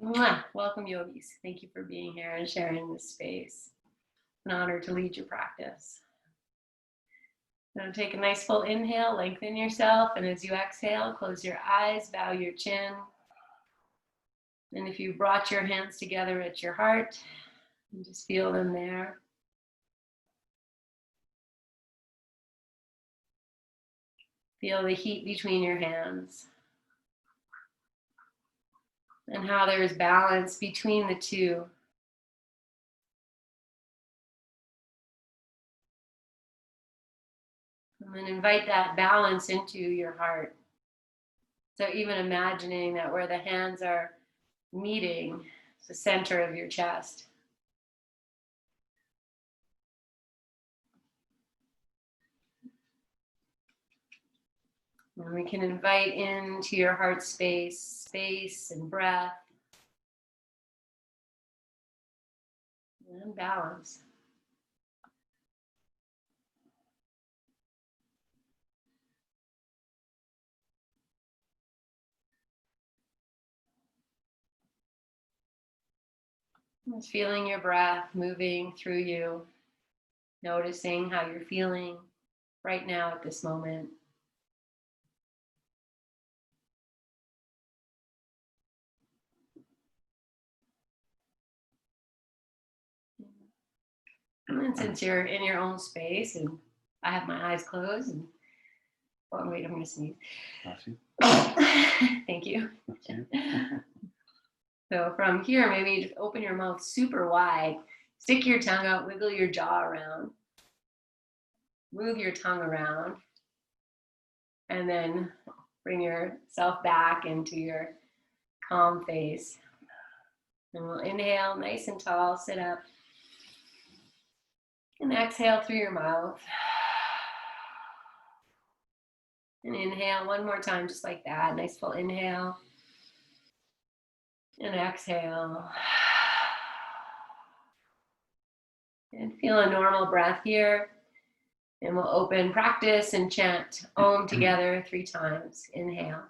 Mwah. Welcome, yogis. Thank you for being here and sharing this space. An honor to lead your practice. Now take a nice full inhale, lengthen yourself, and as you exhale, close your eyes, bow your chin. And if you brought your hands together at your heart, just feel them there. Feel the heat between your hands and how there is balance between the two. And then invite that balance into your heart. So even imagining that where the hands are meeting, it's the center of your chest. And we can invite into your heart space and breath and balance. Just feeling your breath moving through you, noticing how you're feeling right now at this moment. And since you're in your own space and I have my eyes closed and oh wait, I'm gonna sneeze. Thank you. So from here, maybe you just open your mouth super wide, stick your tongue out, wiggle your jaw around, move your tongue around, and then bring yourself back into your calm face. And we'll inhale nice and tall, sit up. And exhale through your mouth. And inhale one more time, just like that. Nice full inhale. And exhale. And feel a normal breath here. And we'll open practice and chant Om together 3 times. Inhale.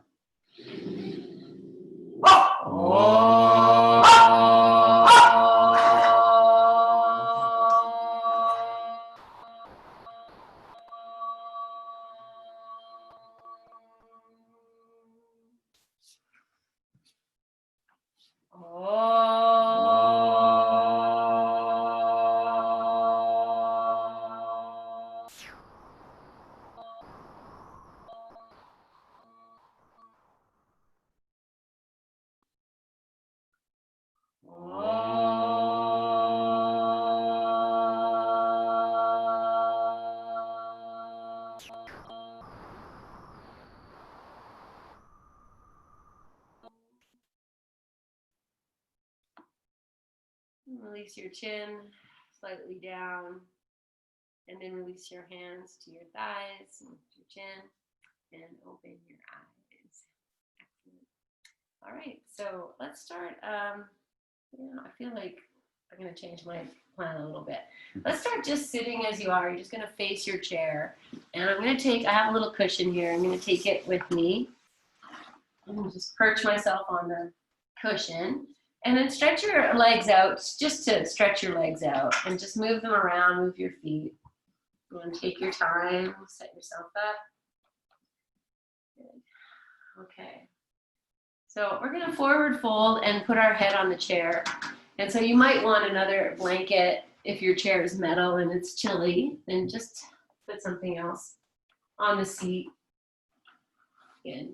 Release your chin slightly down, and then release your hands to your thighs and your chin, and open your eyes. Excellent. All right, so let's start. I feel like I'm going to change my plan a little bit. Let's start just sitting as you are. You're just going to face your chair, and I'm going to I have a little cushion here. I'm going to take it with me. I'm going to just perch myself on the cushion. And then stretch your legs out, just to stretch your legs out, and just move them around, move your feet. And take your time, set yourself up. Good. Okay. So we're gonna forward fold and put our head on the chair. And so you might want another blanket if your chair is metal and it's chilly, then just put something else on the seat. Good.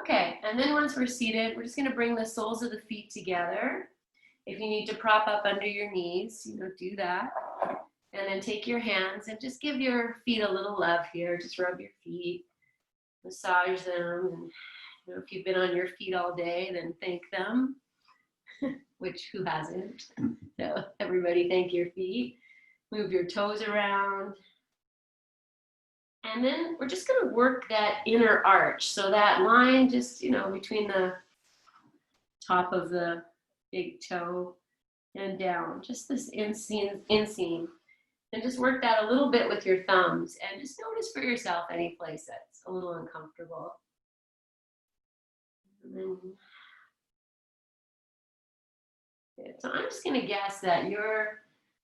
Okay, and then once we're seated, we're just gonna bring the soles of the feet together. If you need to prop up under your knees, do that. And then take your hands and just give your feet a little love here. Just rub your feet, massage them. And if you've been on your feet all day, then thank them, which who hasn't? So everybody thank your feet. Move your toes around. And then we're just going to work that inner arch. So that line just, between the top of the big toe and down, just this inseam. And just work that a little bit with your thumbs and just notice for yourself any place that's a little uncomfortable. And then Good. So I'm just going to guess that your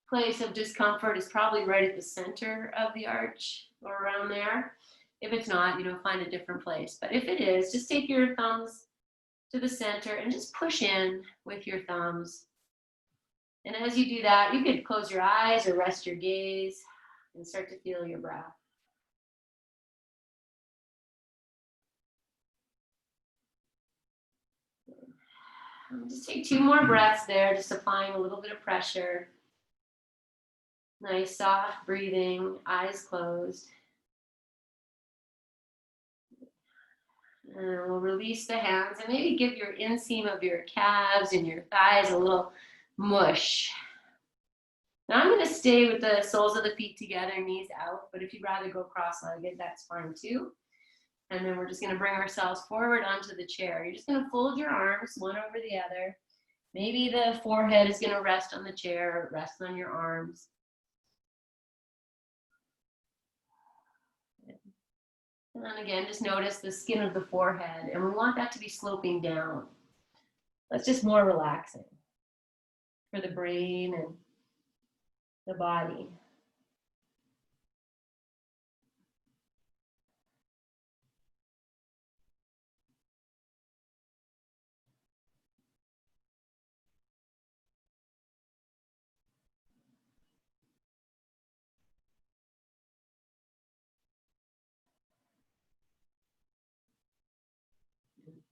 place of discomfort is probably right at the center of the arch or around there. If it's not, find a different place. But if it is, just take your thumbs to the center and just push in with your thumbs. And as you do that, you could close your eyes or rest your gaze and start to feel your breath. Just take 2 more breaths there, just applying a little bit of pressure. Nice soft breathing, eyes closed. And we'll release the hands and maybe give your inseam of your calves and your thighs a little mush. Now I'm going to stay with the soles of the feet together, knees out, but if you'd rather go cross-legged, that's fine too. And then we're just going to bring ourselves forward onto the chair. You're just going to fold your arms one over the other. Maybe the forehead is going to rest on the chair, or rest on your arms. And then again, just notice the skin of the forehead, and we want that to be sloping down. That's just more relaxing for the brain and the body.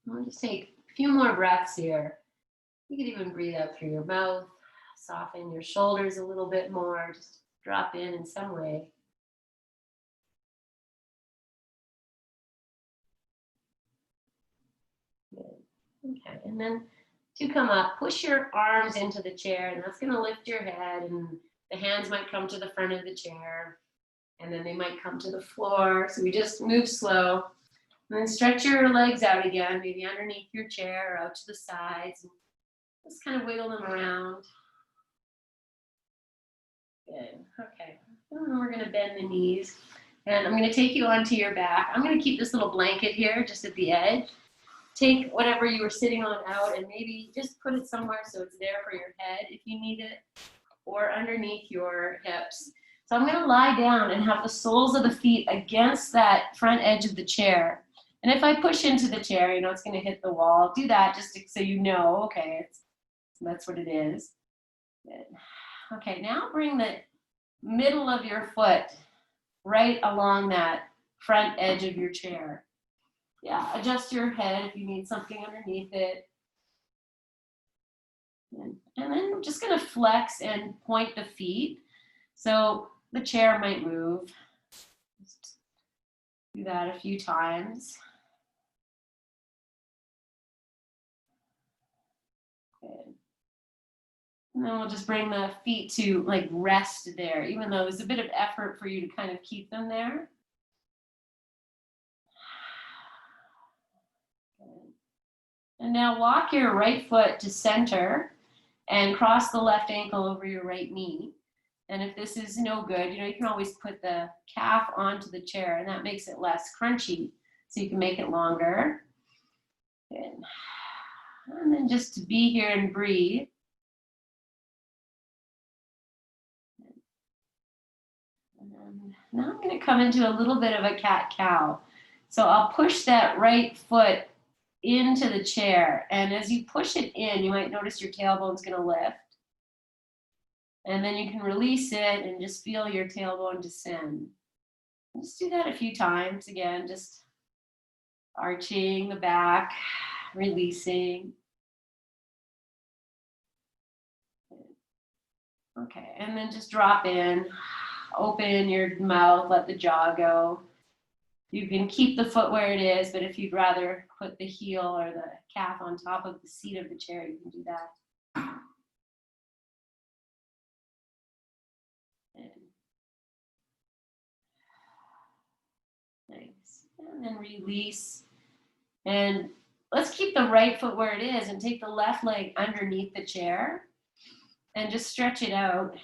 We'll just take a few more breaths here. You could even breathe out through your mouth, soften your shoulders a little bit more, just drop in some way. Good. Okay, and then to come up, push your arms into the chair, and that's going to lift your head, and the hands might come to the front of the chair, and then they might come to the floor. So we just move slow. And then stretch your legs out again, maybe underneath your chair or out to the sides. And just kind of wiggle them around. Good. Okay. And we're going to bend the knees. And I'm going to take you onto your back. I'm going to keep this little blanket here just at the edge. Take whatever you were sitting on out and maybe just put it somewhere so it's there for your head if you need it, or underneath your hips. So I'm going to lie down and have the soles of the feet against that front edge of the chair. And if I push into the chair, it's going to hit the wall. Do that just so you know, okay, that's what it is. Good. Okay, now bring the middle of your foot right along that front edge of your chair. Yeah, adjust your head if you need something underneath it. And then I'm just going to flex and point the feet. So the chair might move. Just do that a few times. Good. And then we'll just bring the feet to rest there, even though there's a bit of effort for you to kind of keep them there. Good. And now walk your right foot to center and cross the left ankle over your right knee. And if this is no good, you can always put the calf onto the chair, and that makes it less crunchy, so you can make it longer. Good. And then just to be here and breathe. And now I'm going to come into a little bit of a cat-cow. So I'll push that right foot into the chair, and as you push it in, you might notice your tailbone's going to lift. And then you can release it and just feel your tailbone descend. Just do that a few times. Again, just arching the back, releasing. Okay, and then just drop in, open your mouth, let the jaw go. You can keep the foot where it is, but if you'd rather put the heel or the calf on top of the seat of the chair, you can do that. Nice. And then release. And let's keep the right foot where it is and take the left leg underneath the chair and just stretch it out.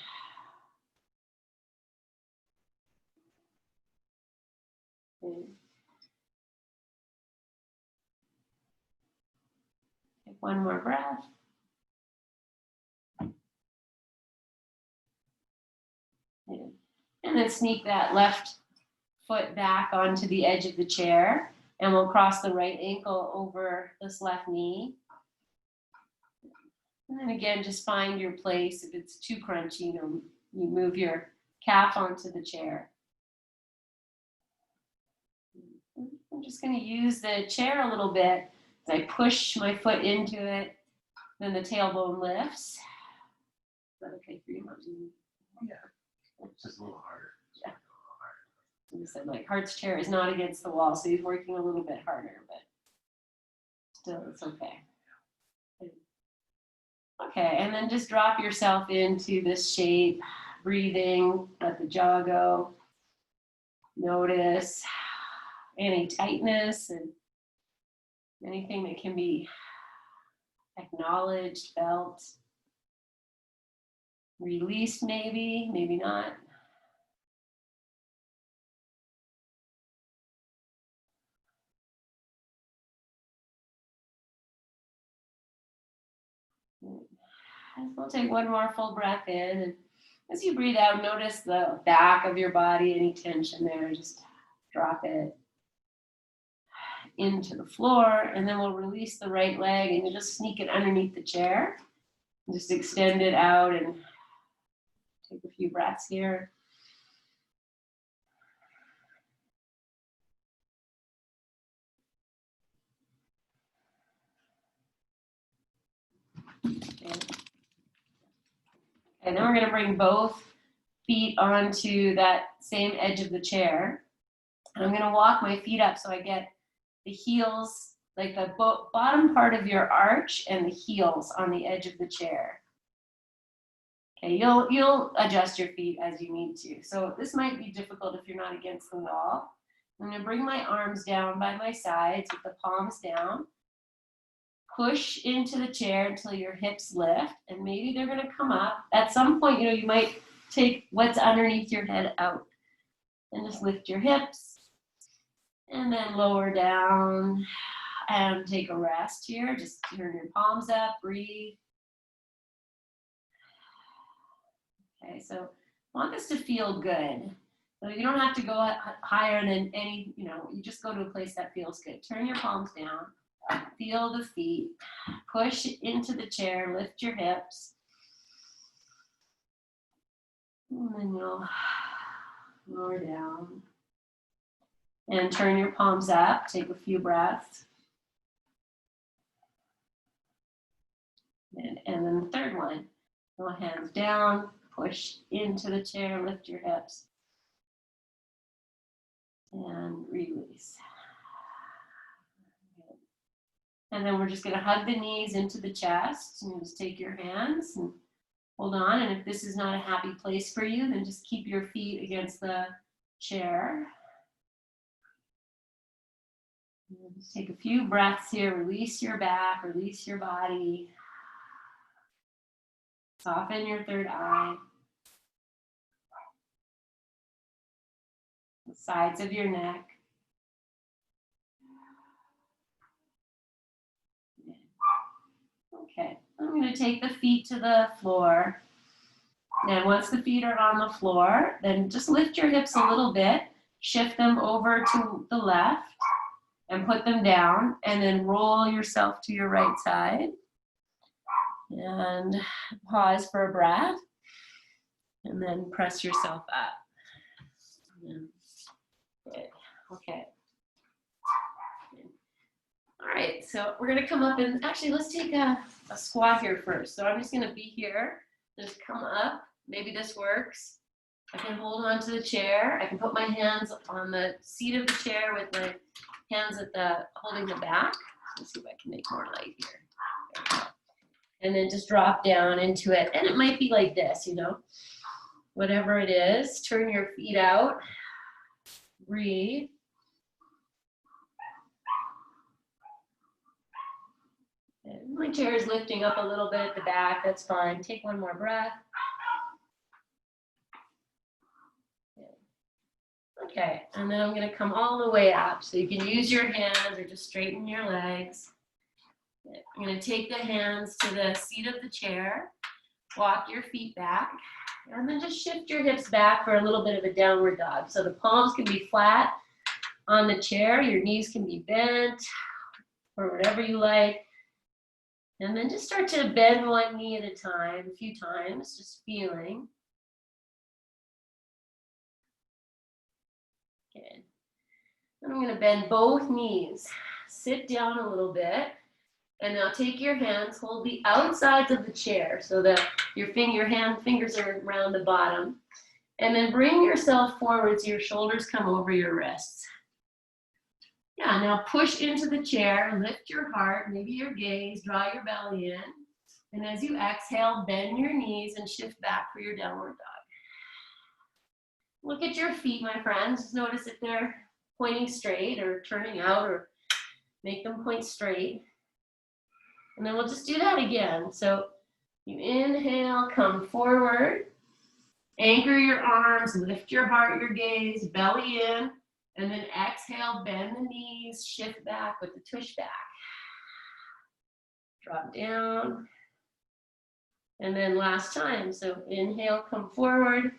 Okay. Take one more breath. And then sneak that left foot back onto the edge of the chair. And we'll cross the right ankle over this left knee. And then again, just find your place. If it's too crunchy, you move your calf onto the chair. I'm just going to use the chair a little bit as I push my foot into it. Then the tailbone lifts. Is that okay for you? Yeah, it's just a little harder. Yeah. As I said, like Hart's chair is not against the wall, so he's working a little bit harder, but still it's okay. Okay, and then just drop yourself into this shape, breathing, let the jaw go. Notice any tightness and anything that can be acknowledged, felt, released maybe, maybe not. We'll take one more full breath in, and as you breathe out, notice the back of your body, any tension there, just drop it into the floor, and then we'll release the right leg and you just sneak it underneath the chair. Just extend it out and take a few breaths here. Okay. And then we're going to bring both feet onto that same edge of the chair. And I'm going to walk my feet up so I get the heels, like the bottom part of your arch and the heels on the edge of the chair. Okay, you'll adjust your feet as you need to. So this might be difficult if you're not against the wall. I'm going to bring my arms down by my sides with the palms down. Push into the chair until your hips lift, and maybe they're going to come up. At some point, you might take what's underneath your head out and just lift your hips and then lower down and take a rest here. Just turn your palms up, breathe. Okay, so I want this to feel good. So you don't have to go higher than any, you just go to a place that feels good. Turn your palms down. Feel the feet, push into the chair, lift your hips, and then you'll lower down and turn your palms up, take a few breaths, and then the third one, go hands down, push into the chair, lift your hips, and release. And then we're just going to hug the knees into the chest, and just take your hands and hold on. And if this is not a happy place for you, then just keep your feet against the chair. And just take a few breaths here. Release your back, release your body. Soften your third eye. The sides of your neck. Okay, I'm going to take the feet to the floor. And once the feet are on the floor, then just lift your hips a little bit, shift them over to the left, and put them down, and then roll yourself to your right side. And pause for a breath, and then press yourself up. Good. Okay. All right, so we're gonna come up and actually let's take a squat here first. So I'm just gonna be here, just come up. Maybe this works. I can hold on to the chair. I can put my hands on the seat of the chair with my hands at holding the back. Let's see if I can make more light here. There we go. And then just drop down into it. And it might be like this, whatever it is. Turn your feet out. Breathe. And my chair is lifting up a little bit at the back. That's fine. Take one more breath. Okay, and then I'm going to come all the way up. So you can use your hands or just straighten your legs. I'm going to take the hands to the seat of the chair. Walk your feet back. And then just shift your hips back for a little bit of a downward dog. So the palms can be flat on the chair, your knees can be bent, or whatever you like. And then just start to bend one knee at a time, a few times, just feeling. Good. And I'm going to bend both knees. Sit down a little bit. And now take your hands, hold the outsides of the chair so that your fingers are around the bottom. And then bring yourself forward so your shoulders come over your wrists. Yeah, now push into the chair, lift your heart, maybe your gaze, draw your belly in. And as you exhale, bend your knees and shift back for your downward dog. Look at your feet, my friends. Just notice if they're pointing straight or turning out, or make them point straight. And then we'll just do that again. So you inhale, come forward, anchor your arms, lift your heart, your gaze, belly in, and then exhale, bend the knees, shift back with the tush back. Drop down. And then last time, so inhale, come forward,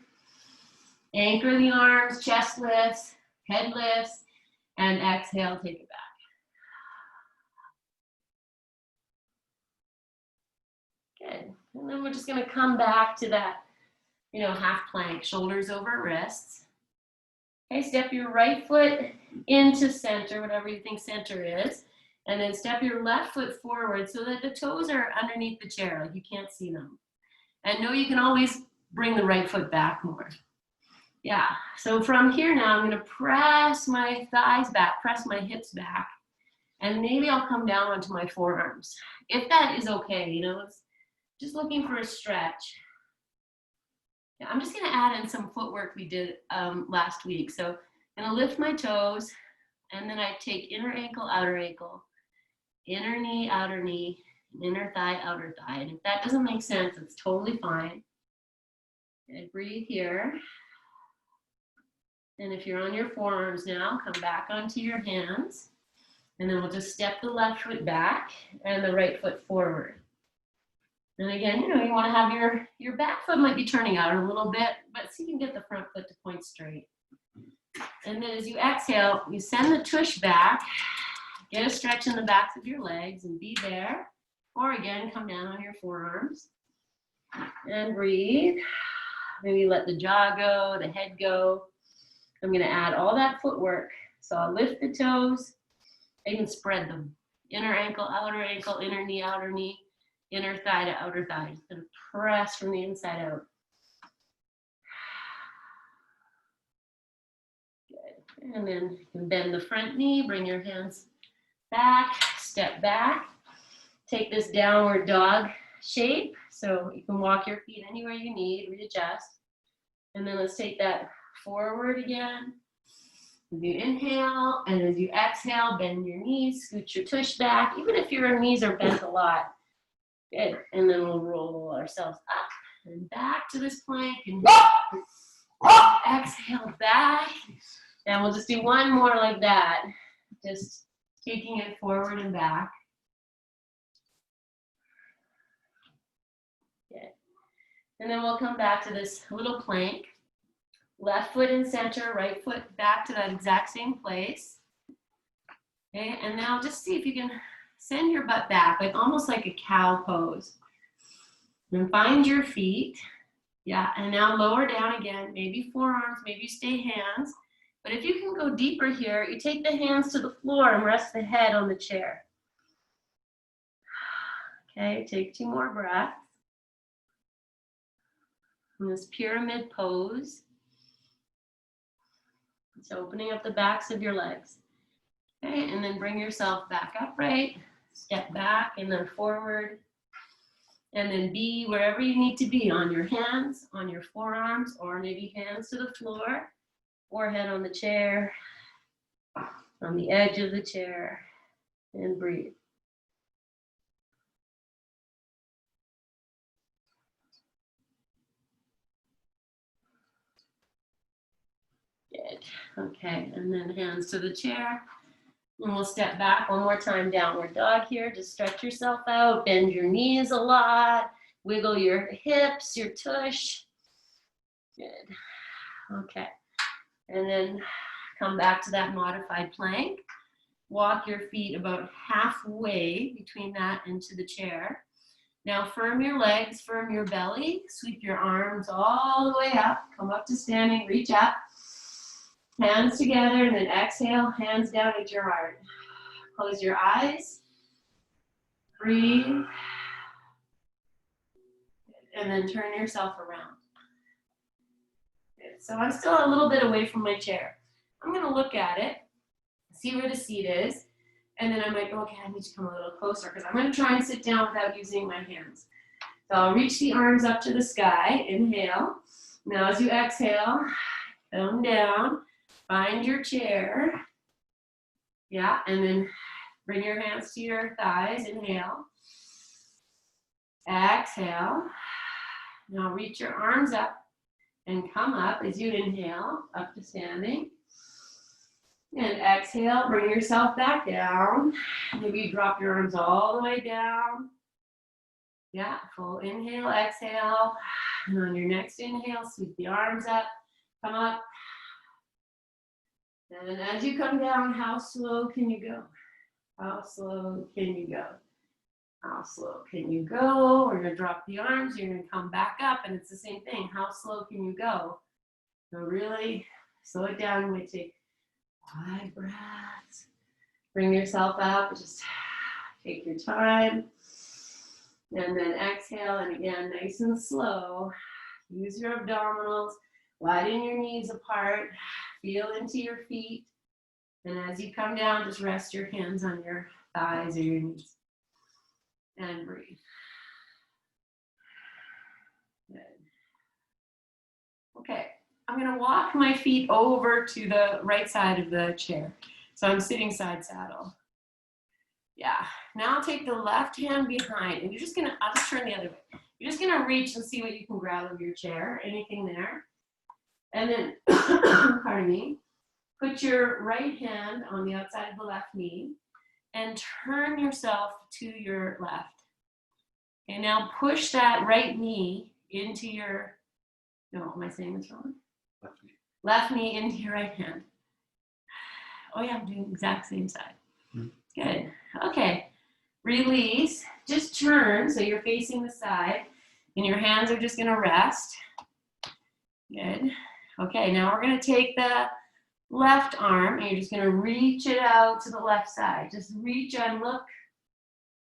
anchor the arms, chest lifts, head lifts, and exhale, take it back. Good. And then we're just going to come back to that, half plank, shoulders over wrists. Okay, step your right foot into center, whatever you think center is, and then step your left foot forward so that the toes are underneath the chair, like you can't see them. And know you can always bring the right foot back more. Yeah, so from here now, I'm going to press my thighs back, press my hips back, and maybe I'll come down onto my forearms. If that is okay, it's just looking for a stretch. Yeah, I'm just going to add in some footwork we did last week. So I'm going to lift my toes, and then I take inner ankle, outer ankle, inner knee, inner thigh, outer thigh. And if that doesn't make sense, it's totally fine. Okay, breathe here. And if you're on your forearms now, come back onto your hands. And then we'll just step the left foot back and the right foot forward. And again, you want to have your back foot might be turning out a little bit, but see if you can get the front foot to point straight. And then as you exhale, you send the tush back, get a stretch in the backs of your legs and be there. Or again, come down on your forearms and breathe. Maybe let the jaw go, the head go. I'm going to add all that footwork. So I'll lift the toes. I can spread them. Inner ankle, inner knee, outer knee. Inner thigh to outer thigh. Just gonna press from the inside out. Good. And then you can bend the front knee, bring your hands back, step back. Take this downward dog shape. So you can walk your feet anywhere you need, readjust. And then let's take that forward again. As you inhale, and as you exhale, bend your knees, scoot your tush back, even if your knees are bent a lot. Good. And then we'll roll ourselves up and back to this plank. And exhale back. And we'll just do one more like that. Just taking it forward and back. Good. And then we'll come back to this little plank. Left foot in center, right foot back to that exact same place. Okay. And now just see if you can send your butt back, like almost like a cow pose. And find your feet. Yeah, and now lower down again, maybe forearms, maybe stay hands. But if you can go deeper here, you take the hands to the floor and rest the head on the chair. Okay, take 2 more breaths. In this pyramid pose. So opening up the backs of your legs. Okay, and then bring yourself back upright. Step back and then forward. And then be wherever you need to be, on your hands, on your forearms, or maybe hands to the floor, or head on the chair, on the edge of the chair, and breathe. Good. Okay, and then hands to the chair. And we'll step back one more time, downward dog here. Just stretch yourself out, bend your knees a lot, wiggle your hips, your tush. Good. Okay. And then come back to that modified plank. Walk your feet about halfway between that and to the chair. Now firm your legs, firm your belly, sweep your arms all the way up, come up to standing, reach up, hands together, and then exhale, hands down at your heart. Close your eyes, breathe, and then turn yourself around. Good. So I'm still a little bit away from my chair. I'm gonna look at it, see where the seat is, and then I might go, okay, I need to come a little closer because I'm going to try and sit down without using my hands. So I'll reach the arms up to the sky, inhale. Now as you exhale, come down, find your chair. Yeah, and then bring your hands to your thighs, inhale. Exhale. Now reach your arms up and come up as you inhale, up to standing. And exhale, bring yourself back down. Maybe you drop your arms all the way down. Yeah, full inhale, exhale. And on your next inhale, sweep the arms up, come up. And then as you come down, how slow can you go? How slow can you go? How slow can you go? We're gonna drop the arms, you're gonna come back up, and it's the same thing. How slow can you go? So really slow it down. We take 5 breaths. Bring yourself up. Just take your time. And then exhale. And again, nice and slow. Use your abdominals. Widen your knees apart. Feel into your feet. And as you come down, just rest your hands on your thighs or your knees. And breathe. Good. Okay. I'm going to walk my feet over to the right side of the chair. So I'm sitting side saddle. Yeah. Now take the left hand behind, and I'll just turn the other way. You're just going to reach and see what you can grab of your chair, anything there. And then, pardon me, put your right hand on the outside of the left knee and turn yourself to your left. Okay, now push that right knee into your, no, am I saying this wrong? Left knee into your right hand. Oh yeah, I'm doing the exact same side. Good. Okay. Release. Just turn so you're facing the side and your hands are just going to rest. Good. Okay, now we're going to take the left arm and you're just going to reach it out to the left side. Just reach and look.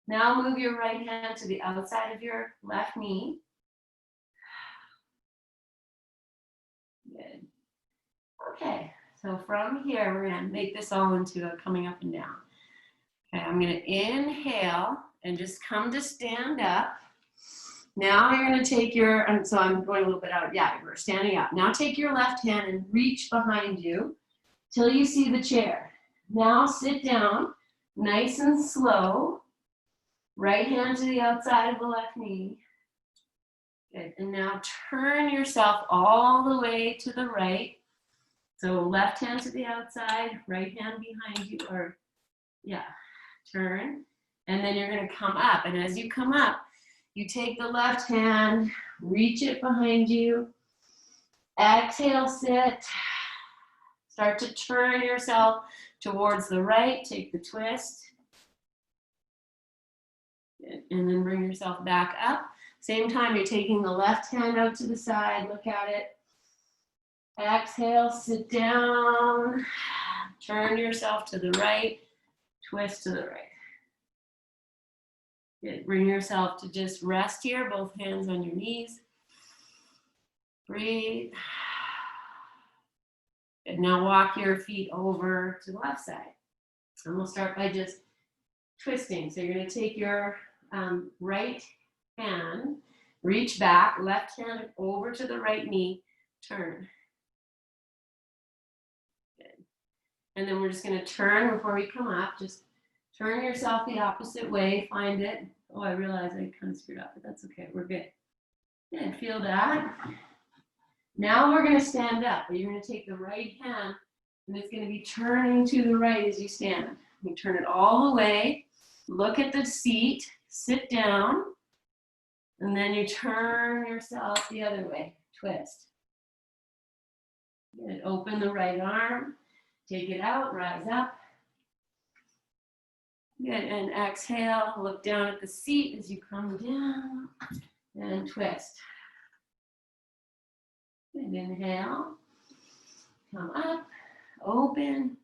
Now move your right hand to the outside of your left knee. Good. Okay, so from here, we're going to make this all into a coming up and down. Okay, I'm going to inhale and just come to stand up. Now you're going to take your, so I'm going a little bit out. Yeah, we're standing up. Now take your left hand and reach behind you till you see the chair. Now sit down, nice and slow. Right hand to the outside of the left knee. Good. And now turn yourself all the way to the right. So left hand to the outside, right hand behind you, or yeah, turn. And then you're going to come up. And as you come up, you take the left hand, reach it behind you. Exhale, sit. Start to turn yourself towards the right. Take the twist. And then bring yourself back up. Same time, you're taking the left hand out to the side. Look at it. Exhale, sit down. Turn yourself to the right. Twist to the right. Good. Bring yourself to just rest here, both hands on your knees. Breathe. Good. Now walk your feet over to the left side. And we'll start by just twisting. So you're going to take your right hand, reach back, left hand over to the right knee, turn. Good. And then we're just going to turn before we come up. Just turn yourself the opposite way, find it. Oh, I realize I kind of screwed up, but that's okay. We're good. Good. Feel that. Now we're going to stand up. You're going to take the right hand, and it's going to be turning to the right as you stand. You turn it all the way. Look at the seat. Sit down. And then you turn yourself the other way. Twist. Good. Open the right arm. Take it out, rise up. Good, and exhale, look down at the seat as you come down, and twist. Good, inhale, come up, open,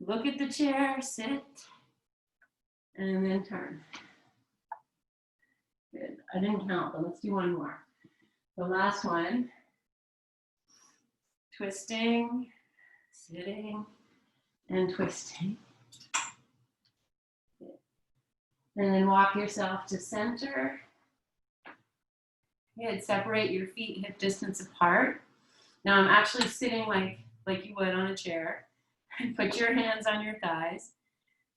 look at the chair, sit, and then turn. Good, I didn't count, but let's do one more. The last one, twisting, sitting, and twisting. And then walk yourself to center. Good. Separate your feet hip distance apart. Now I'm actually sitting like you would on a chair. Put your hands on your thighs.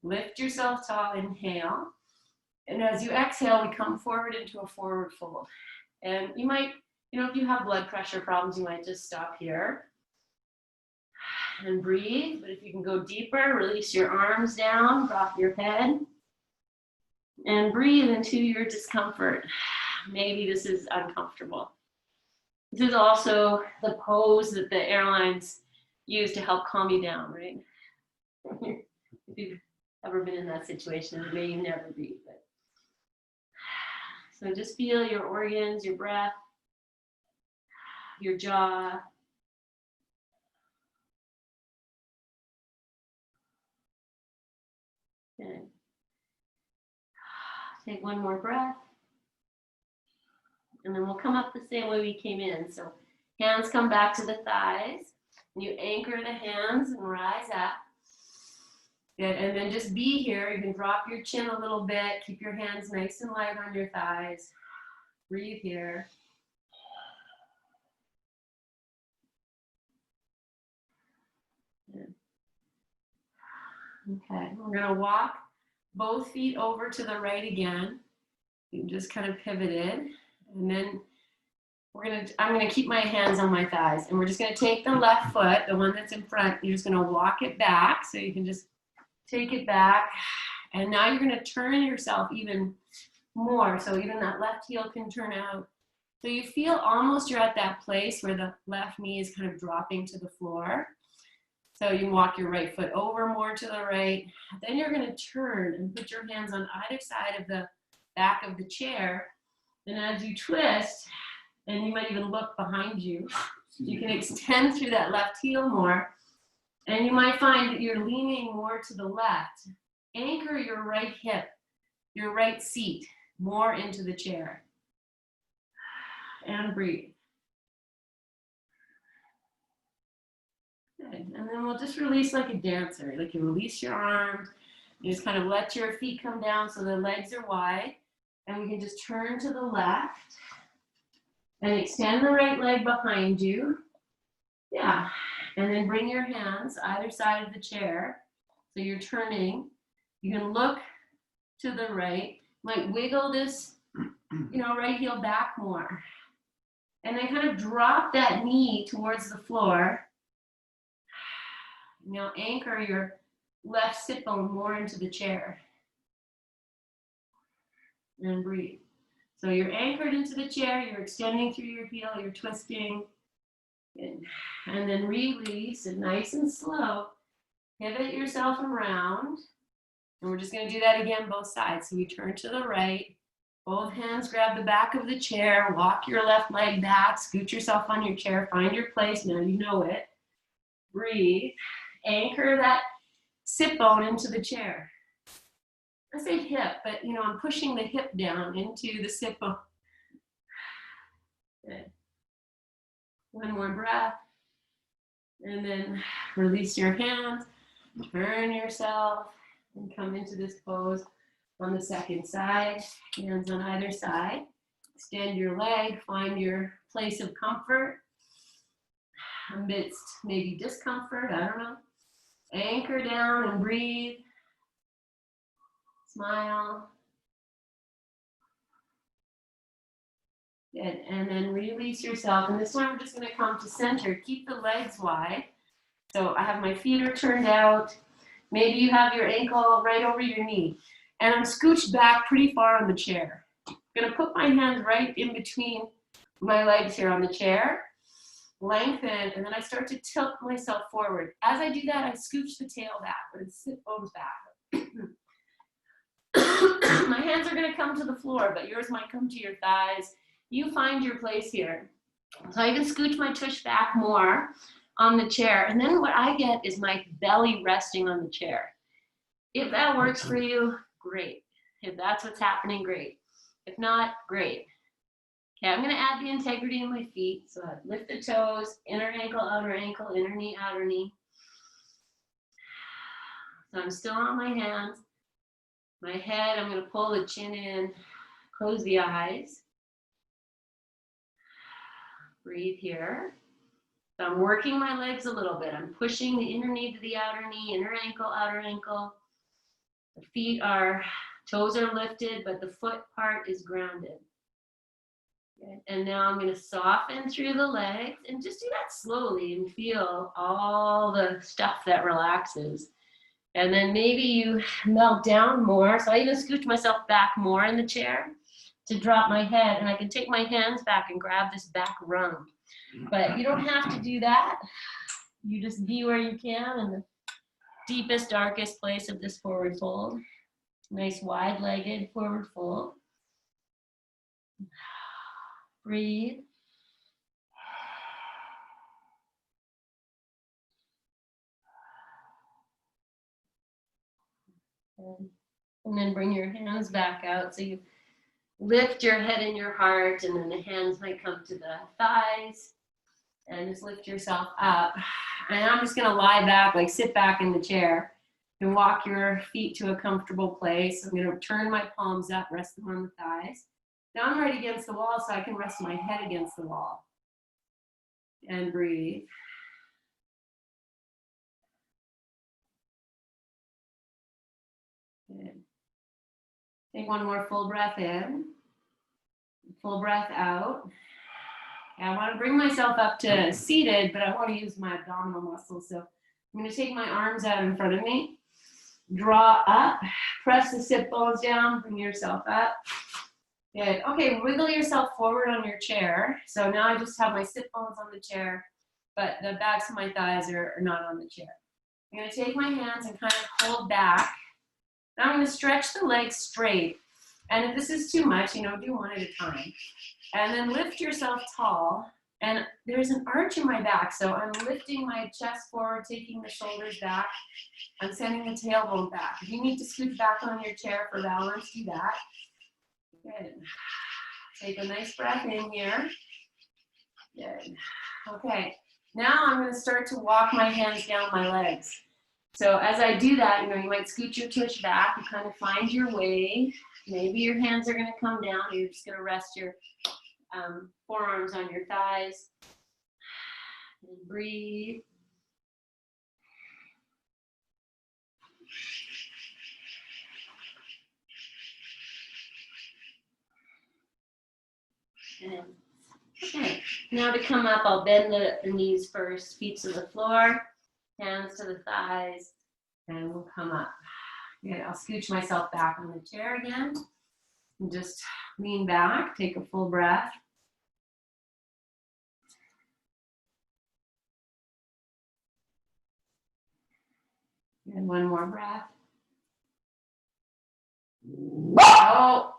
Lift yourself tall, inhale. And as you exhale, we come forward into a forward fold. And you might, if you have blood pressure problems, you might just stop here and breathe. But if you can go deeper, release your arms down, drop your head. And breathe into your discomfort. Maybe this is uncomfortable. This is also the pose that the airlines use to help calm you down, right? If you've ever been in that situation, it may never be. But so just feel your organs, your breath, your jaw. Okay. Take one more breath. And then we'll come up the same way we came in. So hands come back to the thighs. And you anchor the hands and rise up. Good. And then just be here. You can drop your chin a little bit. Keep your hands nice and light on your thighs. Breathe here. Good. Okay. We're going to walk both feet over to the right again. You just kind of pivoted. And then I'm gonna keep my hands on my thighs, and we're just gonna take the left foot, the one that's in front, you're just gonna walk it back, so you can just take it back. And now you're gonna turn yourself even more, so even that left heel can turn out. So you feel almost you're at that place where the left knee is kind of dropping to the floor. So you can walk your right foot over more to the right. Then you're gonna turn and put your hands on either side of the back of the chair. And as you twist, and you might even look behind you, you can extend through that left heel more. And you might find that you're leaning more to the left. Anchor your right hip, your right seat, more into the chair. And breathe. Good. And then we'll just release like a dancer. Like you release your arms. You just kind of let your feet come down so the legs are wide. And we can just turn to the left and extend the right leg behind you. Yeah. And then bring your hands either side of the chair. So you're turning. You can look to the right. Might wiggle this, right heel back more. And then kind of drop that knee towards the floor. Now anchor your left sit bone more into the chair. And breathe. So you're anchored into the chair, you're extending through your heel, you're twisting. And then release it nice and slow. Pivot yourself around. And we're just going to do that again both sides. So we turn to the right. Both hands grab the back of the chair. Walk your left leg back. Scoot yourself on your chair. Find your place. Now you know it. Breathe. Anchor that sit bone into the chair. I say hip, but I'm pushing the hip down into the sit bone. Good. One more breath. And then release your hands. Turn yourself and come into this pose on the second side. Hands on either side. Extend your leg. Find your place of comfort amidst maybe discomfort. I don't know. Anchor down and breathe. Smile. Good. And then release yourself. And this time we're just going to come to center. Keep the legs wide. So I have my feet are turned out. Maybe you have your ankle right over your knee. And I'm scooched back pretty far on the chair. I'm going to put my hands right in between my legs here on the chair. lengthen, and then I start to tilt myself forward. As I do that, I scooch the tail back, or the sit bones back. My hands are gonna come to the floor, but yours might come to your thighs. You find your place here. So I can scooch my tush back more on the chair, and then what I get is my belly resting on the chair. If that works for you, great. If that's what's happening, great. If not, great. Okay, I'm gonna add the integrity in my feet. So I lift the toes, inner ankle, inner knee, outer knee. So I'm still on my hands. My head, I'm gonna pull the chin in, close the eyes. Breathe here. So I'm working my legs a little bit. I'm pushing the inner knee to the outer knee, inner ankle, outer ankle. The feet are, toes are lifted, but the foot part is grounded. Okay. And now I'm going to soften through the legs and just do that slowly and feel all the stuff that relaxes. And then maybe you melt down more. So I even scooch myself back more in the chair to drop my head, and I can take my hands back and grab this back rung. But you don't have to do that. You just be where you can in the deepest, darkest place of this forward fold. Nice wide-legged forward fold. Breathe. And then bring your hands back out. So you lift your head and your heart, and then the hands might come to the thighs. And just lift yourself up. And I'm just gonna lie back, like sit back in the chair and walk your feet to a comfortable place. I'm gonna turn my palms up, rest them on the thighs. Now I'm right against the wall, so I can rest my head against the wall. And breathe. Good. Take one more full breath in. Full breath out. I want to bring myself up to seated, but I want to use my abdominal muscles. So I'm going to take my arms out in front of me, draw up, press the sit bones down, bring yourself up. Good. Okay, wiggle yourself forward on your chair. So now I just have my sit bones on the chair, but the backs of my thighs are not on the chair. I'm going to take my hands and kind of hold back. Now I'm going to stretch the legs straight. And if this is too much, do one at a time. And then lift yourself tall. And there's an arch in my back. So I'm lifting my chest forward, taking the shoulders back. I'm sending the tailbone back. If you need to scoot back on your chair for balance, do that. Good. Take a nice breath in here. Good. Okay. Now I'm going to start to walk my hands down my legs. So as I do that, you might scoot your tush back. You kind of find your way. Maybe your hands are going to come down. You're just going to rest your forearms on your thighs. And breathe. Good. Okay, now to come up, I'll bend the knees first, feet to the floor, hands to the thighs, and we'll come up. Good. I'll scooch myself back on the chair again. And just lean back, take a full breath. And one more breath. Oh,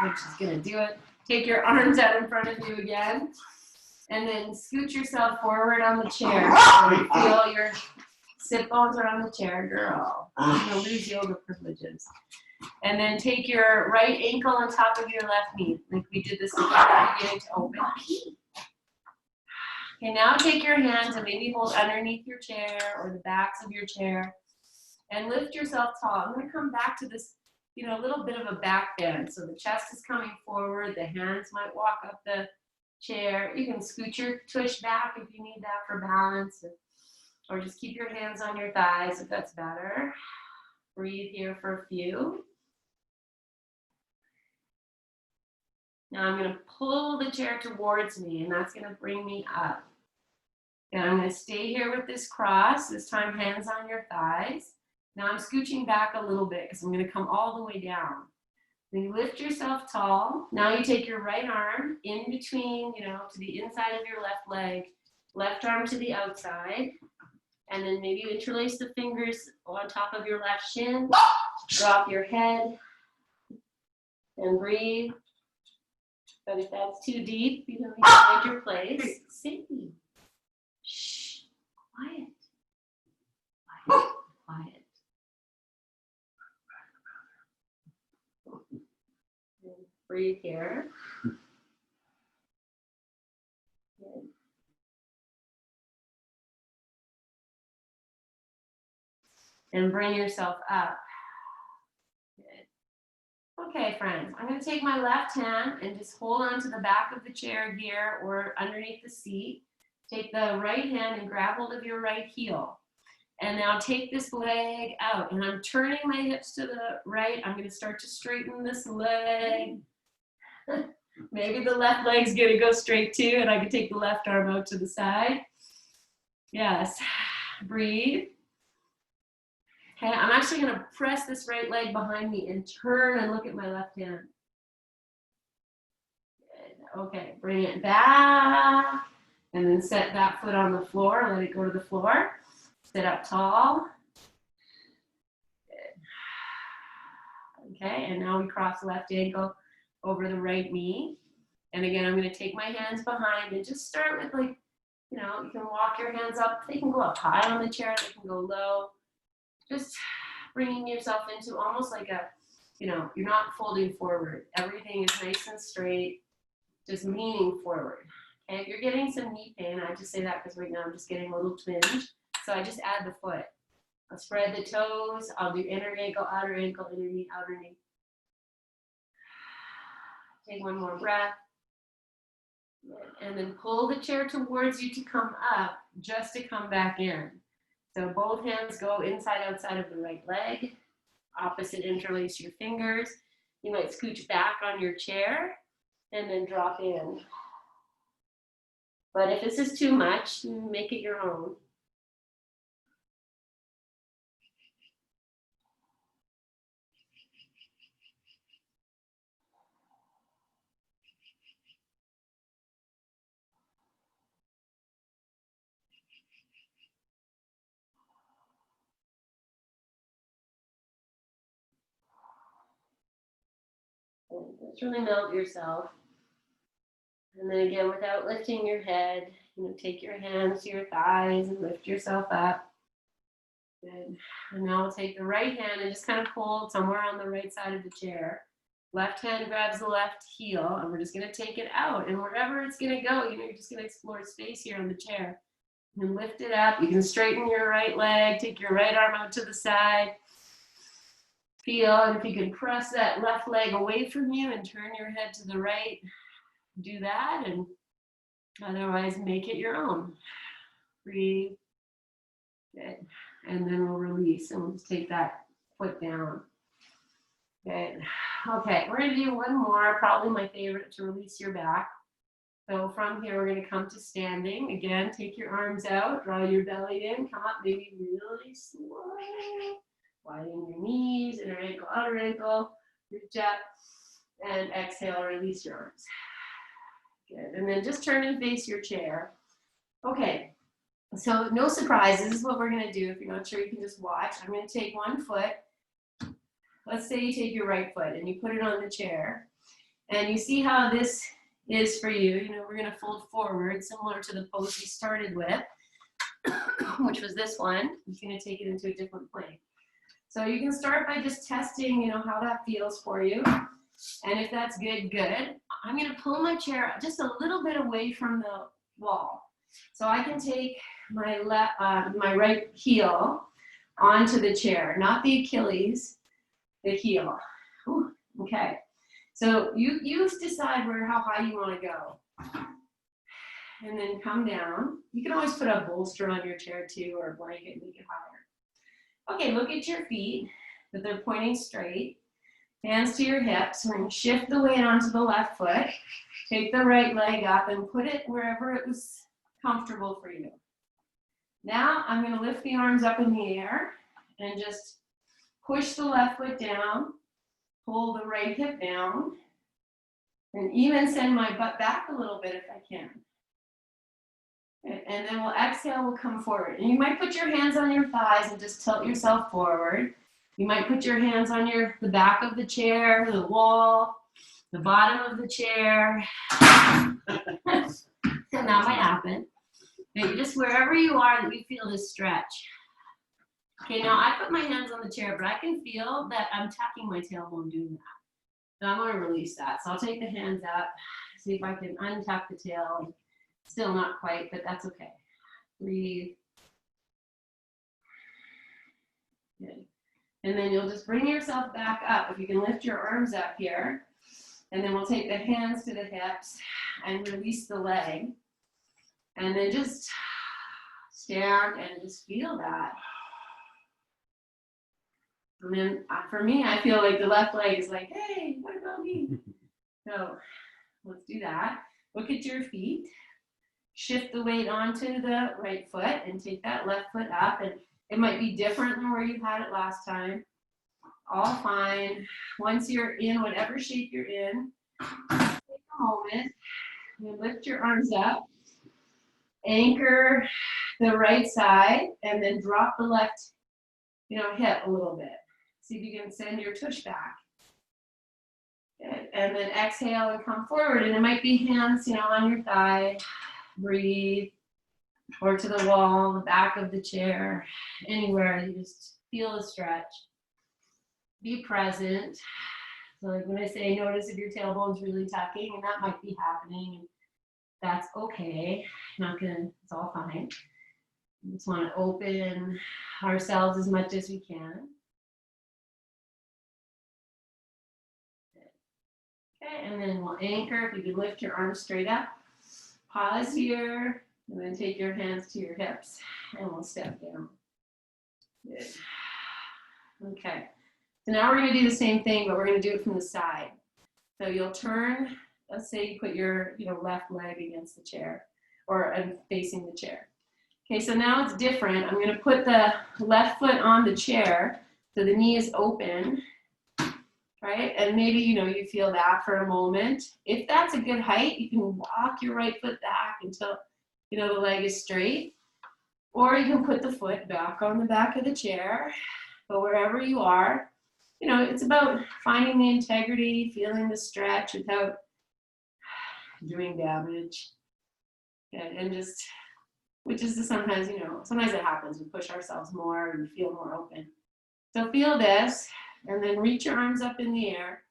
which is gonna do it. Take your arms out in front of you again. And then scoot yourself forward on the chair. So you feel your sit bones are on the chair, girl. You're gonna lose yoga privileges. And then take your right ankle on top of your left knee, like we did this at the beginning to open. Okay, now take your hands and maybe hold underneath your chair or the backs of your chair and lift yourself tall. I'm gonna come back to this, a little bit of a back bend. So the chest is coming forward, the hands might walk up the chair. You can scoot your tush back if you need that for balance, or just keep your hands on your thighs if that's better. Breathe here for a few. Now I'm going to pull the chair towards me, and that's going to bring me up. And I'm going to stay here with this cross, this time hands on your thighs. Now I'm scooching back a little bit because I'm going to come all the way down. Then you lift yourself tall. Now you take your right arm in between, to the inside of your left leg, left arm to the outside, and then maybe you interlace the fingers on top of your left shin, drop your head, and breathe. But if that's too deep, you can find your place. Safety. Shh. Quiet. Quiet. Quiet. Breathe here. Good. And bring yourself up. Good. Okay, friends, I'm going to take my left hand and just hold on to the back of the chair here or underneath the seat. Take the right hand and grab hold of your right heel. And now take this leg out. And I'm turning my hips to the right. I'm going to start to straighten this leg. Maybe the left leg's going to go straight too, and I can take the left arm out to the side. Yes. Breathe. Okay, I'm actually going to press this right leg behind me and turn and look at my left hand. Good. Okay, bring it back. And then set that foot on the floor. Let it go to the floor. Sit up tall. Good. Okay, and now we cross the left ankle over the right knee. And again, I'm going to take my hands behind and just start with you can walk your hands up. They can go up high on the chair. They can go low. Just bringing yourself into almost like you're not folding forward. Everything is nice and straight, just leaning forward. And if you're getting some knee pain, I just say that because right now I'm just getting a little twinge. So I just add the foot. I'll spread the toes. I'll do inner ankle, outer ankle, inner knee, outer knee. Take one more breath. And then pull the chair towards you to come up, just to come back in. So both hands go inside, outside of the right leg. Opposite interlace your fingers. You might scooch back on your chair and then drop in. But if this is too much, make it your own. Just really melt yourself. And then again, without lifting your head, take your hands to your thighs and lift yourself up. Good. And now we'll take the right hand and just kind of pull somewhere on the right side of the chair. Left hand grabs the left heel, and we're just going to take it out. And wherever it's going to go, you're just going to explore space here on the chair. And lift it up. You can straighten your right leg, take your right arm out to the side. Feel, and if you can press that left leg away from you and turn your head to the right, do that, and otherwise make it your own. Breathe. Good. And then we'll release, and we'll just take that foot down. Good. Okay, we're going to do one more, probably my favorite, to release your back. So from here, we're going to come to standing. Again, take your arms out, draw your belly in, come up maybe really slow. Widen your knees, inner ankle, outer ankle, reach up, and exhale, release your arms. Good, and then just turn and face your chair. Okay, so no surprises. This is what we're gonna do. If you're not sure, you can just watch. I'm gonna take one foot. Let's say you take your right foot and you put it on the chair. And you see how this is for you. We're gonna fold forward, similar to the pose we started with, which was this one. I'm gonna take it into a different plane. So you can start by just testing, how that feels for you. And if that's good, good. I'm going to pull my chair just a little bit away from the wall. So I can take my right heel onto the chair, not the Achilles, the heel. Ooh, okay. So you decide how high you want to go. And then come down. You can always put a bolster on your chair too, or a blanket and make it higher. Okay, look at your feet, that they're pointing straight. Hands to your hips. We're going to shift the weight onto the left foot. Take the right leg up and put it wherever it was comfortable for you. Now I'm going to lift the arms up in the air and just push the left foot down. pull the right hip down, and even send my butt back a little bit if I can. And then we'll exhale, we'll come forward. And you might put your hands on your thighs and just tilt yourself forward. You might put your hands on the back of the chair, the wall, the bottom of the chair. And that might happen. But just wherever you are that you feel this stretch. Okay, now I put my hands on the chair, but I can feel that I'm tucking my tailbone doing that. So I'm going to release that. So I'll take the hands up, see if I can untuck the tail. Still not quite, but that's okay. Breathe. Good. And then you'll just bring yourself back up. If you can lift your arms up here, and then we'll take the hands to the hips and release the leg. And then just stand and just feel that. And then for me, I feel like the left leg is like, hey, what about me? So let's do that. Look at your feet. Shift the weight onto the right foot and take that left foot up. And it might be different than where you had it last time. All fine. Once you're in whatever shape you're in, take a moment. You lift your arms up. Anchor the right side and then drop the left, hip a little bit. See if you can send your tush back. Good. And then exhale and come forward. And it might be hands, on your thigh. Breathe. Or to the wall, the back of the chair, anywhere. You just feel the stretch. Be present. So like when I say notice if your tailbone's really tucking, and that might be happening. And that's okay. It's all fine. We just want to open ourselves as much as we can. Okay, and then we'll anchor. If you can lift your arms straight up, pause here, and then take your hands to your hips, and we'll step down. Good. Okay, so now we're going to do the same thing, but we're going to do it from the side. So you'll turn, let's say you put your left leg against the chair, or facing the chair. Okay, so now it's different. I'm going to put the left foot on the chair, so the knee is open. Right? And maybe, you feel that for a moment. If that's a good height, you can walk your right foot back until, the leg is straight. Or you can put the foot back on the back of the chair. But wherever you are, it's about finding the integrity, feeling the stretch without doing damage. And just, which is sometimes, sometimes it happens. We push ourselves more and feel more open. So feel this. And then reach your arms up in the air.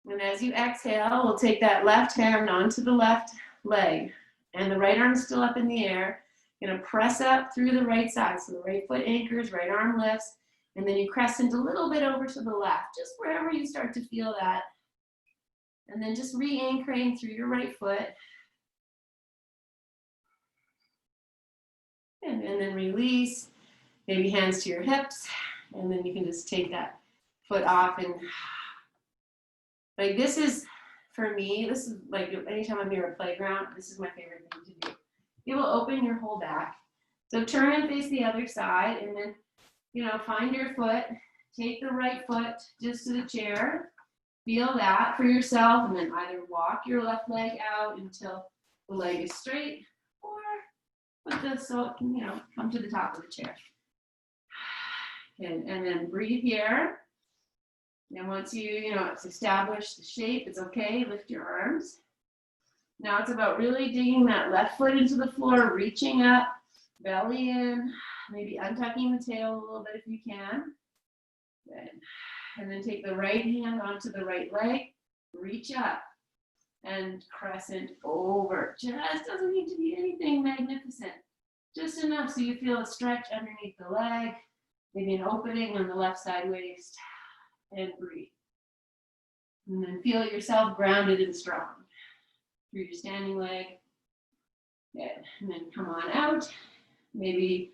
And as you exhale, we'll take that left hand onto the left leg. And the right arm's still up in the air. You're going to press up through the right side. So the right foot anchors, right arm lifts. And then you crescent a little bit over to the left, just wherever you start to feel that. And then just re-anchoring through your right foot. And then release. Maybe hands to your hips. And then you can just take that foot off. And like this is, for me, this is like anytime I'm near a playground, this is my favorite thing to do. You will open your whole back. So turn and face the other side. And then, find your foot. Take the right foot just to the chair. Feel that for yourself. And then either walk your left leg out until the leg is straight. Or put this so it can, come to the top of the chair. And then breathe here. And once it's established the shape, it's okay, lift your arms. Now it's about really digging that left foot into the floor, reaching up, belly in, maybe untucking the tail a little bit if you can. Good. And then take the right hand onto the right leg, reach up, and crescent over. Just doesn't need to be anything magnificent. Just enough so you feel a stretch underneath the leg. Maybe an opening on the left side waist, and breathe. And then feel yourself grounded and strong through your standing leg. Good. And then come on out. Maybe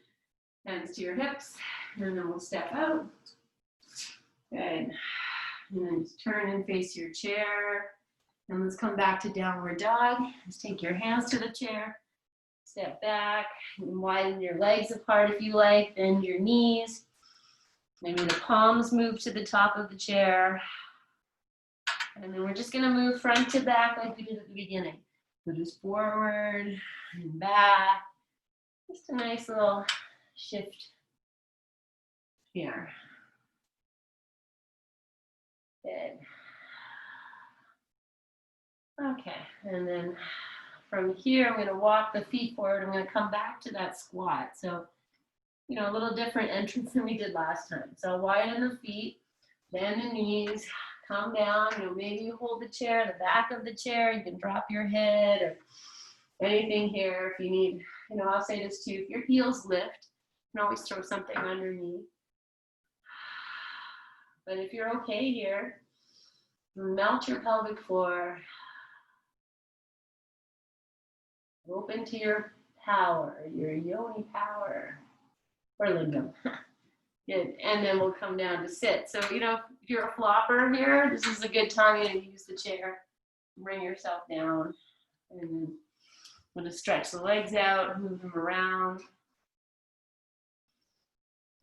hands to your hips, and then we'll step out. Good. And then just turn and face your chair. And let's come back to downward dog. Just take your hands to the chair. Step back and widen your legs apart if you like, bend your knees. Maybe the palms move to the top of the chair. And then we're just gonna move front to back like we did at the beginning. So just forward and back. Just a nice little shift here. Good. Okay, and then from here, I'm gonna walk the feet forward. I'm gonna come back to that squat. So, you know, a little different entrance than we did last time. So widen the feet, bend the knees, come down. You know, maybe you hold the chair, the back of the chair. You can drop your head or anything here if you need. You know, I'll say this too. If your heels lift, you can always throw something underneath. But if you're okay here, melt your pelvic floor. Open to your power, your yoni power, or lingam. Good. And then we'll come down to sit. So, you know, if you're a flopper here, this is a good time to use the chair. Bring yourself down. And then I'm going to stretch the legs out, move them around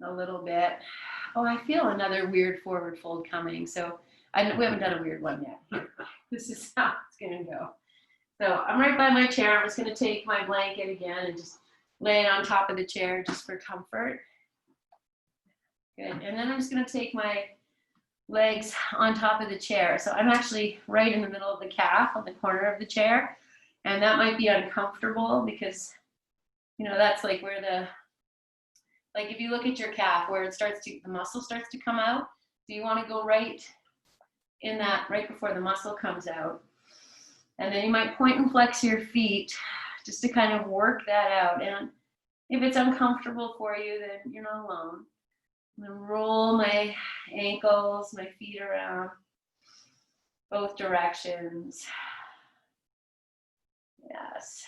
a little bit. Oh, I feel another weird forward fold coming. So we haven't done a weird one yet. This is how it's going to go. So I'm right by my chair. I'm just going to take my blanket again and just lay it on top of the chair just for comfort. Good. And then I'm just going to take my legs on top of the chair. So I'm actually right in the middle of the calf on the corner of the chair. And that might be uncomfortable because, you know, that's like where like if you look at your calf where the muscle starts to come out. So you want to go right in that, right before the muscle comes out. And then you might point and flex your feet just to kind of work that out. And if it's uncomfortable for you, then you're not alone. I'm going to roll my ankles, my feet around both directions. Yes.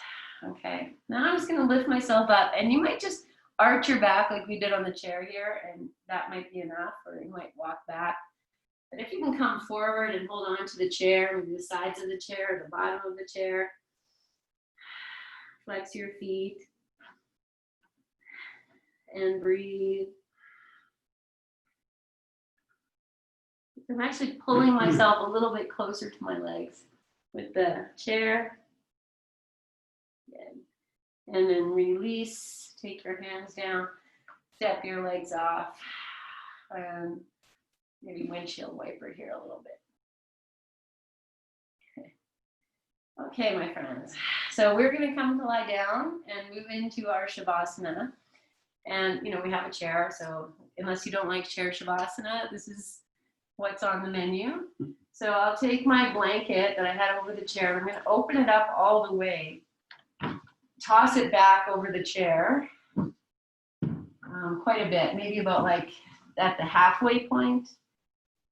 Okay. Now I'm just going to lift myself up. And you might just arch your back like we did on the chair here. And that might be enough. Or you might walk back. But if you can come forward and hold on to the chair, maybe the sides of the chair, the bottom of the chair, flex your feet and breathe. I'm actually pulling myself a little bit closer to my legs with the chair. Good. And then release, take your hands down, step your legs off, and maybe windshield wiper here a little bit. Okay, my friends. So we're going to come to lie down and move into our Shavasana. And, you know, we have a chair, so unless you don't like chair Shavasana, this is what's on the menu. So I'll take my blanket that I had over the chair. I'm going to open it up all the way, toss it back over the chair quite a bit, maybe about like at the halfway point,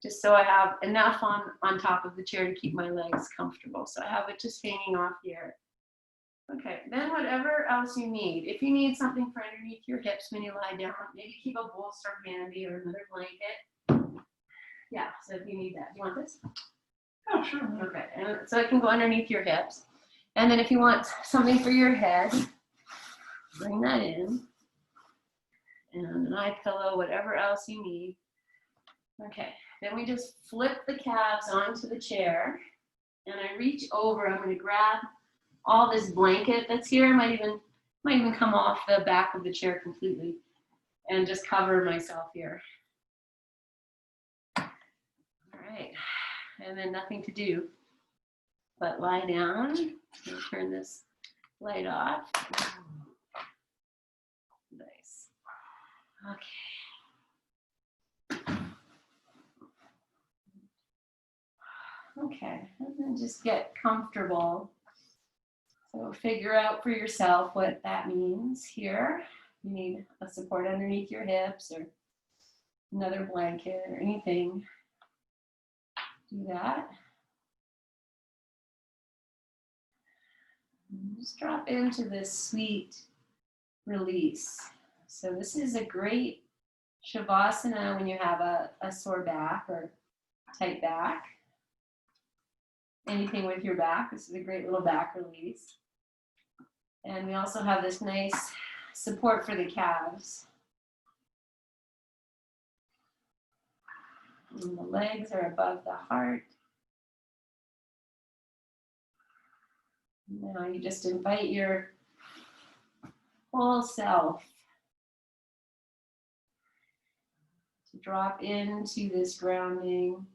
just so I have enough on top of the chair to keep my legs comfortable. So I have it just hanging off here. Okay, then whatever else you need. If you need something for underneath your hips when you lie down, maybe keep a bolster handy or another blanket. Yeah, so if you need that. You want this? Oh, sure. Okay, and so it can go underneath your hips. And then if you want something for your head, bring that in. And an eye pillow, whatever else you need. Okay, then we just flip the calves onto the chair. And I reach over, I'm going to grab all this blanket that's here. Might even come off the back of the chair completely and just cover myself here. All right, and then nothing to do but lie down and turn this light off. Nice. Okay, and then just get comfortable. So figure out for yourself what that means here. You need a support underneath your hips or another blanket or anything. Do that. And just drop into this sweet release. So this is a great Shavasana when you have a sore back or tight back. Anything with your back, this is a great little back release. And we also have this nice support for the calves. And the legs are above the heart. Now you just invite your whole self to drop into this grounding,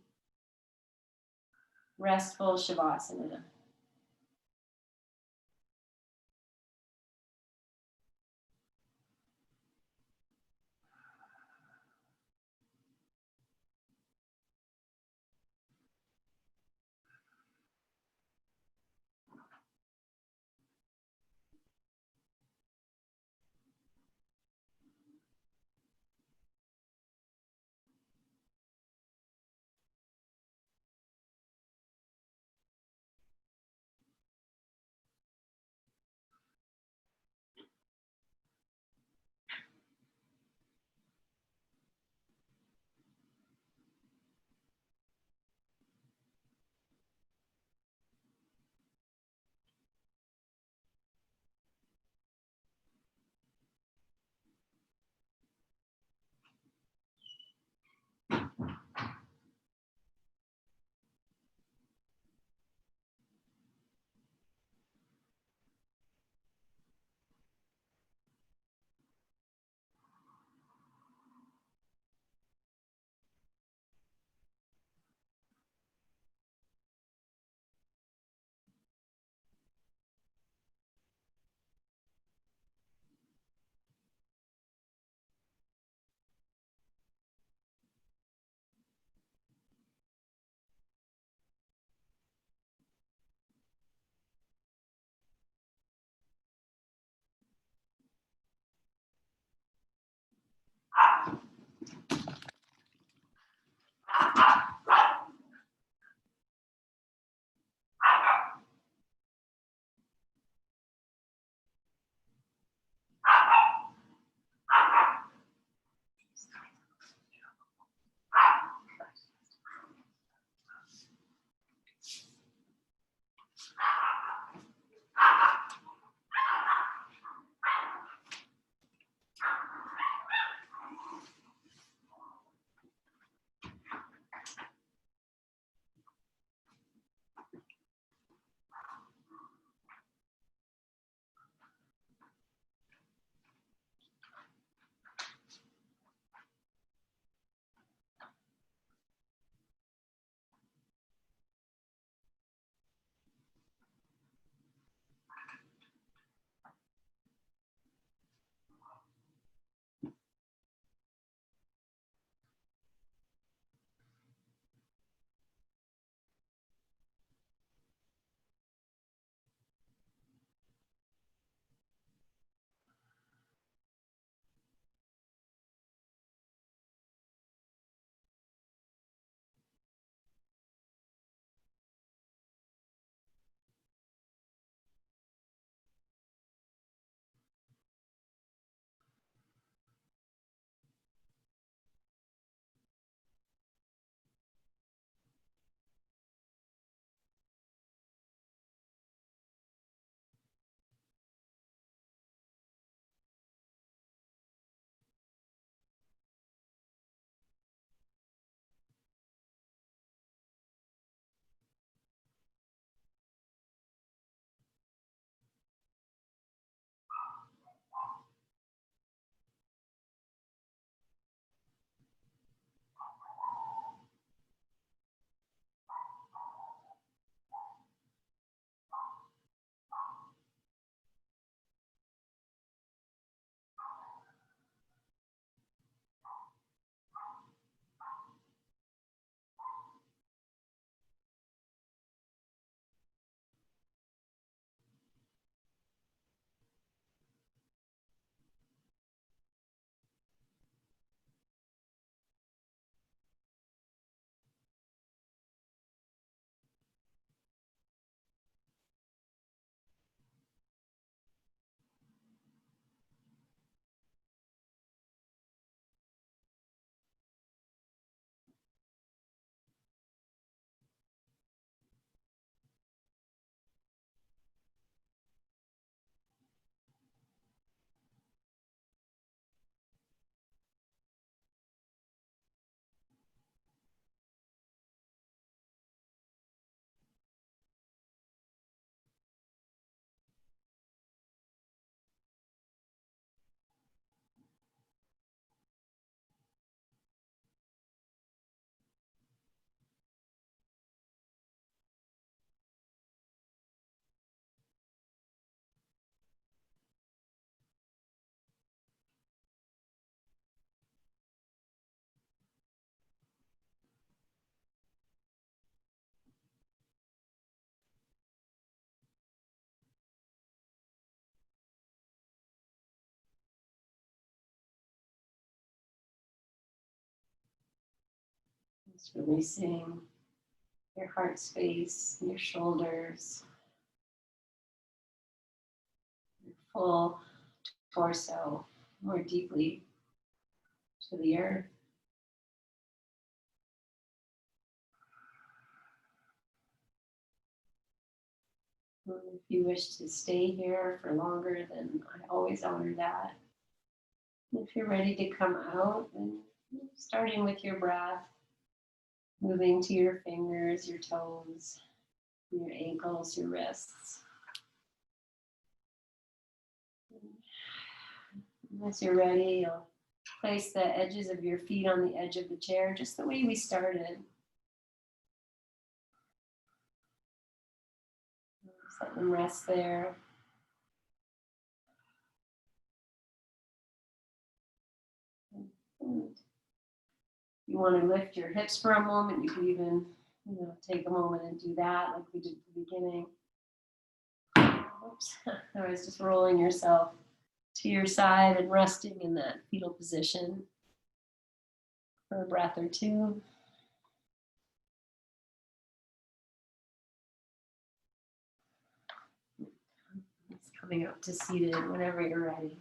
restful Shavasana. Just releasing your heart space, your shoulders, your full torso more deeply to the earth. If you wish to stay here for longer, then I always honor that. If you're ready to come out, then starting with your breath, moving to your fingers, your toes, your ankles, your wrists. As you're ready, you'll place the edges of your feet on the edge of the chair, just the way we started. Just let them rest there. And you want to lift your hips for a moment, you could even, take a moment and do that like we did at the beginning. Oops, I was just rolling yourself to your side and resting in that fetal position for a breath or two. It's coming up to seated whenever you're ready.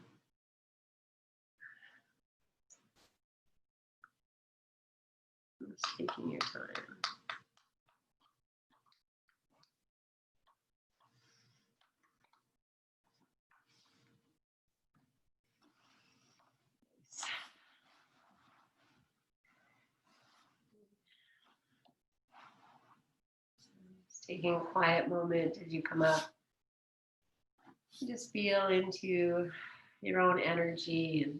Just taking your time. Just taking a quiet moment as you come up. Just feel into your own energy and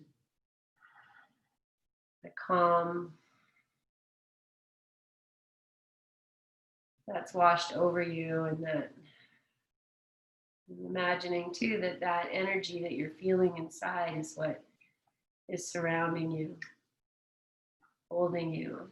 the calm that's washed over you, and that imagining too that that energy that you're feeling inside is what is surrounding you, holding you.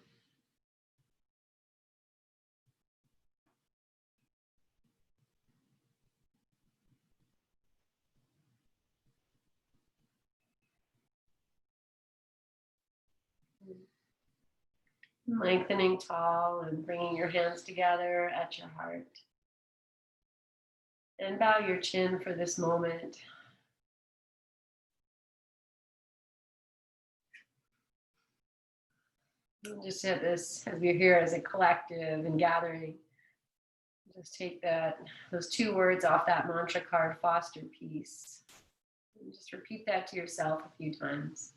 Lengthening tall and bringing your hands together at your heart. And bow your chin for this moment. And just at this, as we're here as a collective and gathering, just take those two words off that mantra card, foster peace. And just repeat that to yourself a few times.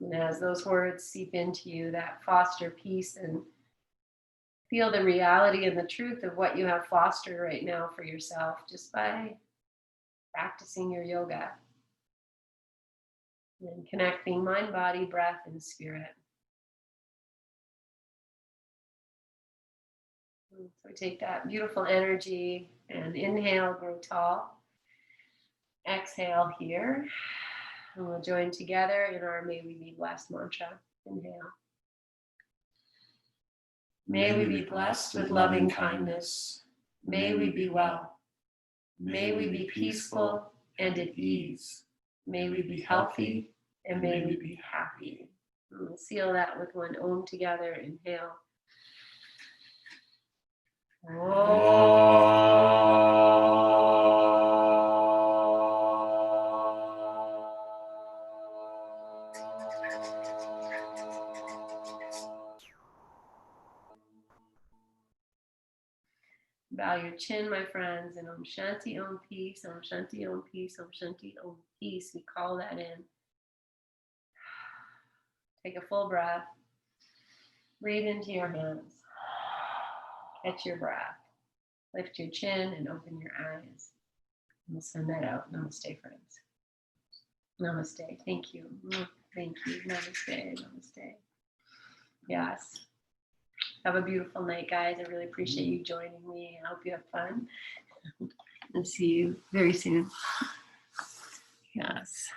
And as those words seep into you, that foster peace, and feel the reality and the truth of what you have fostered right now for yourself just by practicing your yoga and connecting mind, body, breath, and spirit. So we take that beautiful energy and inhale, grow tall. Exhale here. And we'll join together in our May We Be Blessed mantra. Inhale. May we be blessed with loving kindness. May we be well. May we be peaceful and at ease. May we be healthy and may we be happy. And we'll seal that with one Om together. Inhale. Bow your chin, my friends, and Om Shanti, Om Peace, Om Shanti, Om Peace, Om Shanti, Om Peace. We call that in. Take a full breath. Breathe into your hands. Catch your breath. Lift your chin and open your eyes. And we'll send that out. Namaste, friends. Namaste. Thank you. Thank you. Namaste. Namaste. Yes. Have a beautiful night, guys. I really appreciate you joining me. I hope you have fun. And see you very soon. Yes.